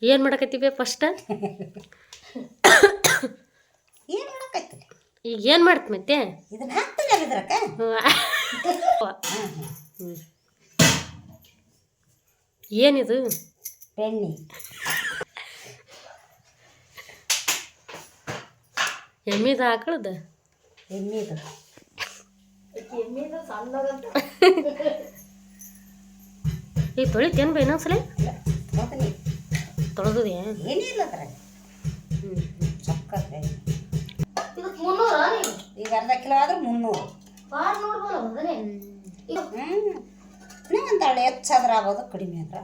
ಏನು ಮಾಡಕತ್ತೀವಿ ಫಸ್ಟ್? ಏನು ಮಾಡಕತ್ತೀವಿ ಈಗ ಏನು ಮಾಡ್ತಿ ಮತ್ತೆ? ಇದನ್ನ ಹಾಕ್ತೀನಿ ಇದ್ರಕ್ಕ. ಏನಿದು? ಬೆಣ್ಣೆ. ಎಮ್ಮಿದ ಆಕಳದ? ಎಮ್ಮಿದು. ಈಗ ತೊಳಿತೇನು ಬೈ ಇನ್ನೊಂದ್ಸಲ? ತೊಳೆದದೆ ಏನಿಲ್ಲ ಅದ್ರಾಗ. ಸಕ್ಕರೆ ಈಗ ಅರ್ಧ ಕಿಲೋ ಆದ್ರೆ 300. ಇನ್ನೊಂದು ಹೆಚ್ಚಾದ್ರೆ ಆಗೋದು, ಕಡಿಮೆ ಆದ್ರೆ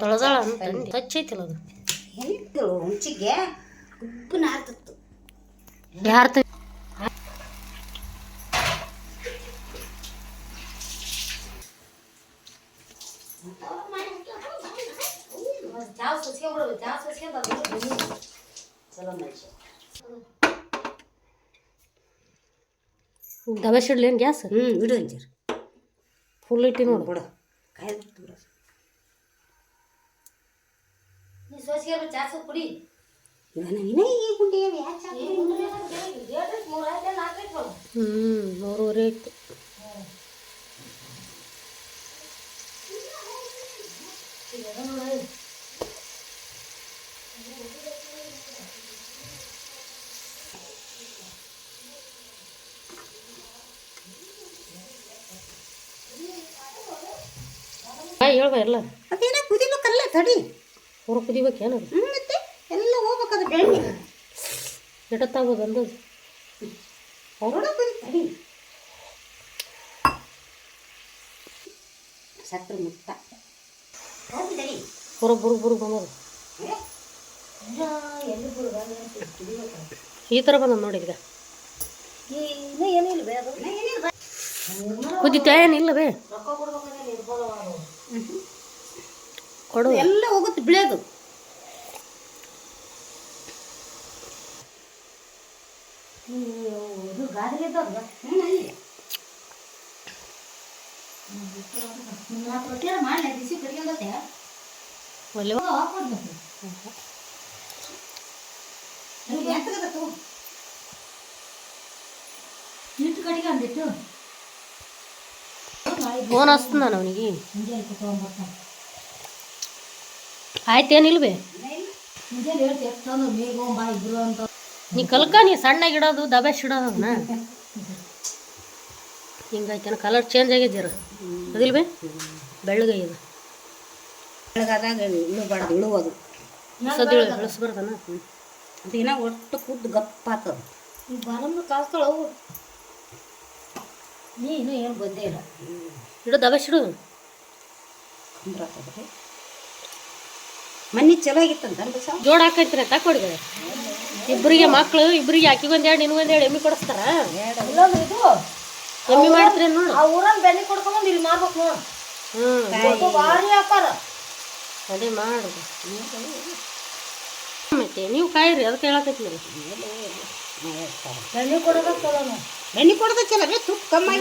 ತೊಳೆದಾಳ ಅಂತ ಹಚ್ಚೈತಿಲ್ಲ ಅದು. ಏನಿತ್ತು ಹುಂಚಿಗೆ ಉಪ್ಪು ನಾರ್ತಿತ್ತು. ಯಾರು ದಬಸಿಡ್ಲೇನು ಗ್ಯಾಸ್? ಇಡು ಅಂಜರ್ ಫುಲ್ ಇಟ್ಟಿ ನೋಡು. ಬಿಡು ಕಾಯಿ ಬಿಡು. ಇವನ ಇನ್ನೇ ಈ ಗುಂಡಿ ಯಾಕೆ 3:30 ಆಯ್ತು. ಹೇಳ್ಬ ಎಲ್ಲ ಅದೇನ ಕುದಿಬೇಕಲ್ಲ, ತಡಿ ಪೂರ ಕುದಿಬೇಕೇನದು? ಮತ್ತೆ ಎಲ್ಲ ಹೋಗ್ಬೇಕದು. ಬೆಣ್ಣೆ ಎಡತ್ತಾಗೋದು ಅಂದದು ಹೊರಡ ಕುದಿ, ತಡಿ. ಸಕ್ಕರೆ ಮುಕ್ತ ತಡಿ. ಪೂರ ಬುರು ಬಂದದು. ಈ ಥರ ಬಂದ ನೋಡಿ. ಈಗ ಕುದಿತಾ ಏನಿಲ್ಲ ಬೇ? ಕೊಡು. ಎಲ್ಲ ಹೋಗುತ್ತೆ ಬಿಳಿಯೋದು. ಫೋನ್ ಹಚ್ತ ನಾನು ಅವನಿಗೆ. ಆಯ್ತೇನಿಲ್ವೇ? ನೀ ಕಲ್ಕ, ನೀ ಸಣ್ಣಗಿಡೋದು ದಬೆಸಿಡೋದು ಅದನ್ನ ಹಿಂಗಾಯ್ತೇನ? Colour change ಆಗಿದ್ದೀರ ಅದಿಲ್ವೇ? ಬೆಳ್ಳಗಾಗಿದೆ. ಬೆಳಗಾದಾಗ ಇಳಬಾರ್ದು, ಇಳುವುದು ಸದ್ಯ ಇಳಿಸ್ಬಾರ್ದನ. ಅದು ಇನ್ನೂ ಒಟ್ಟು ಕುದ್ದು ಗಪ್ಪ ಆಗ್ತದ. ಈಗ ಬಾರಮ್ಮ ಕಾಸ್ತಾಳ ಅವು. ನೀ ಇನ್ನೂ ಏನು ಬಂದೇ ಇಲ್ಲ. ಇಡು ದಬೆಸಿಡು. ಮನೆ ಚಲೋ ಆಗಿತ್ತಂತ ಜೋಡ ಹಾಕೈತ್ರಿ ತಕೊಡಿಗೆ. ಇಬ್ಬರಿಗೆ ಮಕ್ಳು, ಇಬ್ಬರಿಗೆ ಆಕಿಗೊಂದೆರಡು ನಿನಗೊಂದೆರಡು ಎಮ್ಮಿ ಕೊಡಿಸ್ತಾರ. ಎಮ್ಮಿ ಮಾಡ್ತೀರಿ ನೋಡು. ಆ ಊರಲ್ಲಿ ಬೆಣ್ಣೆ ಕೊಡ್ಕೊಂಬಂದು ಇಲ್ಲಿ ಮಾರ್ಬೇಕು ನೋಡು. ಭಾರಿ ವ್ಯಾಪಾರ. ಅದೇ ಮಾಡುದು ಮತ್ತೆ. ನೀವು ಕಾಯಿರಿ, ಅದಕ್ಕೆ ಹೇಳಕೈತಿ. ಬೆಣ್ಣೆ ಕೊಡೋದ ಚಲೋ. ಬೆಣ್ಣೆ ಕೊಡೋದ ಚಲೋ ಬೇ. ತುಪ್ಪ ಕಮ್ಮಿ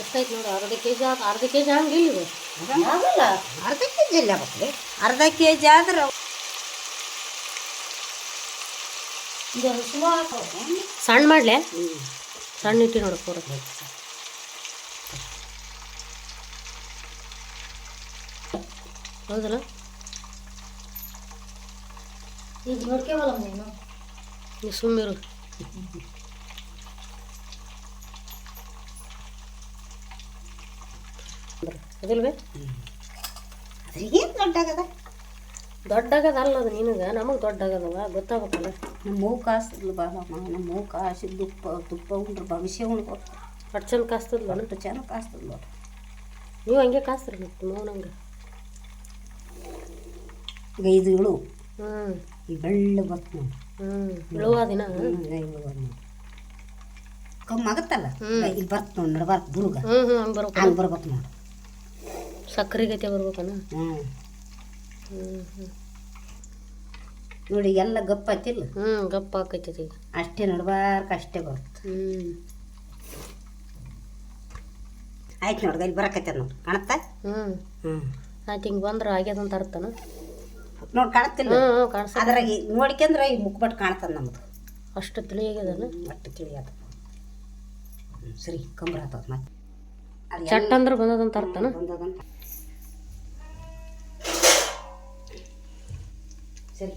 ಎಷ್ಟಾಯ್ತು ನೋಡು. ಅರ್ಧ ಕೆ ಜಿ ಹಂಗೆ ಇಲ್ಲಿ ಆಗಲ್ಲ. ಅರ್ಧ ಕೆ ಜಿ ಎಲ್ಲ ಬರ್ತದೆ. ಅರ್ಧ ಕೆ ಜಿ ಆದ್ರೆ ಸಣ್ಣ ಮಾಡ್ಲೆ. ಸಣ್ಣ ಇಟ್ಟಿ ನೋಡು ಪೂರ. ಹೌದಲ್ಲ? ಈಗ ನೋಡ್ಕೇವಲ್ಲ ನೀನು. ನೀ ಸುಮ್ಮಿರು. ಅದಿಲ್ವೇ? ಅದ್ರಿಗೇನು ದೊಡ್ಡಾಗದ? ದೊಡ್ಡಾಗದ ಅಲ್ಲ ಅದು ನಿನಗೆ. ನಮಗೆ ದೊಡ್ಡಾಗದವ ಗೊತ್ತಾಗಬೇಕಲ್ಲ. ನಮ್ಮ ಮೂಗು ಕಾಸ್ತದ್ಲು ಬಾಳಮ್ಮ. ನಮ್ಮ ಮೂಗು ಕಾಸಿ ತುಪ್ಪ ಉಂಡ್ರೆ ಭವಿಷ್ಯ ಉಣ್ಬೇಕು. ಅಷ್ಟು ಚಂದ ಕಾಸ್ತದ್ಲ? ಅಷ್ಟು ಚೆನ್ನಾಗಿ ಕಾಸ್ತದ್ಲು. ನೀವು ಹಂಗೆ ಕಾಸ್ತೀರಿ ಮತ್ತೆ ಮೌನಂಗೆ. ಈಗ ಇದು ಇಳು. ಈ ಬೆಳ್ಳ ಬತ್ತು ನೋಡಿ. ಇಳುವ ದಿನ ಕಮ್ಮಿ ಆಗತ್ತಲ್ಲ. ಇಲ್ಲಿ ಬರ್ತ ನೋಡಿ, ನಡಬಾರ್ದು ಬುರುಗ. ಹಂಗೆ ಬರ್ಬೇಕು. ಹಂಗೆ ಬರ್ಬೇಕು ನೋಡಿ. ಸಕ್ಕರೆ ಗತಿ ಬರ್ಬೇಕನ. ನೋಡಿ ಎಲ್ಲ ಗಪ್ಪ ಆಯ್ತಿಲ್ಲ. ಗಪ್ಪ ಹಾಕೈತಿ. ಅಷ್ಟೇ ನಡ್ಬಾರ್ಕ ಅಷ್ಟೇ ಬರುತ್ತೆ. ಆಯ್ತು ನೋಡ್ರಿ ಇಲ್ಲಿ ಬರಕತ್ತದ ನೋಡಿ ಕಾಣತ್ತಾ ಹ್ಞೂ ಹ್ಞೂ ಆಯ್ತು ಹಿಂಗೆ ಬಂದ್ರೆ ಆಗ್ಯದಂತ ಅರ್ಥನ. ನೋಡಿ ಕಾಣತ್ತಿಲ್ಲ ಹ್ಞೂ ಕಾಣಿಸ ಅದ್ರಾಗ ನೋಡ್ಕೊಂಡ್ರೆ ಈ ಮುಖಬಟ್ಟು ಕಾಣ್ತದೆ ನಮ್ಮದು ಅಷ್ಟು ತಿಳಿಯಾಗ್ಯದನ. ಒಟ್ಟು ತಿಳಿಯದ ಸರಿ ಕಂಬ್ರ ಆತದ ಮತ್ತೆ ಅದು ಚಟ್ ಅಂದ್ರೆ ಬಂದದಂತ ಅರ್ಥನ. ಬಂದದಂತ ಸರಿ